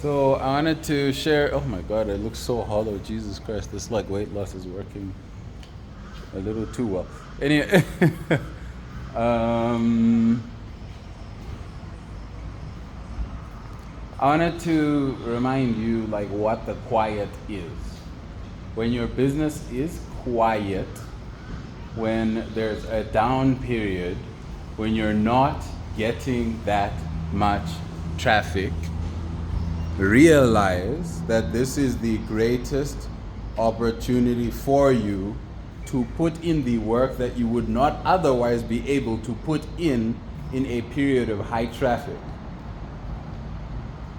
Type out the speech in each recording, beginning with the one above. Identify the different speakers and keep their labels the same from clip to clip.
Speaker 1: So I wanted to share. Oh my God, it looks so hollow. Jesus Christ, this like weight loss is working a little too well. Anyway, um, I wanted to remind you like what the quiet is. When your business is quiet, when there's a down period, when you're not getting that much traffic, realize that this is the greatest opportunity for you to put in the work that you would not otherwise be able to put in a period of high traffic.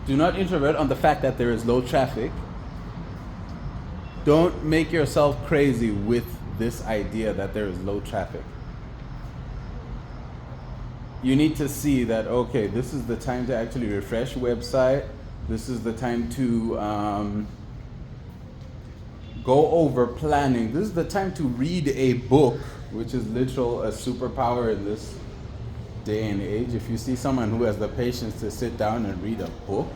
Speaker 1: Do not introvert on the fact that there is low traffic. Don't make yourself crazy with this idea that there is low traffic. You need to see that, okay, this is the time to actually refresh website. This is the time to go over planning. This is the time to read a book, which is literal a superpower in this day and age. If you see someone who has the patience to sit down and read a book,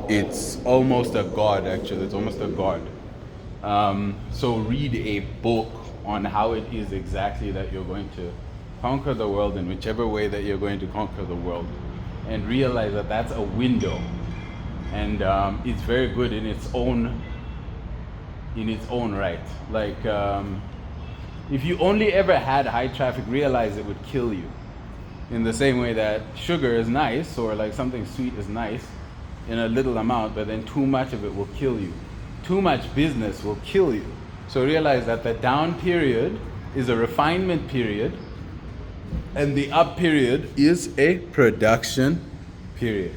Speaker 1: it's almost a god, actually. It's almost a god. So read a book on how it is exactly that you're going to conquer the world in whichever way that you're going to conquer the world, and realize that that's a window, and it's very good in its own right. Like if you only ever had high traffic, realize it would kill you. In the same way that sugar is nice, or like something sweet is nice in a little amount, but then too much of it will kill you. Too much business will kill you. So realize that the down period is a refinement period, and the up period is a production period.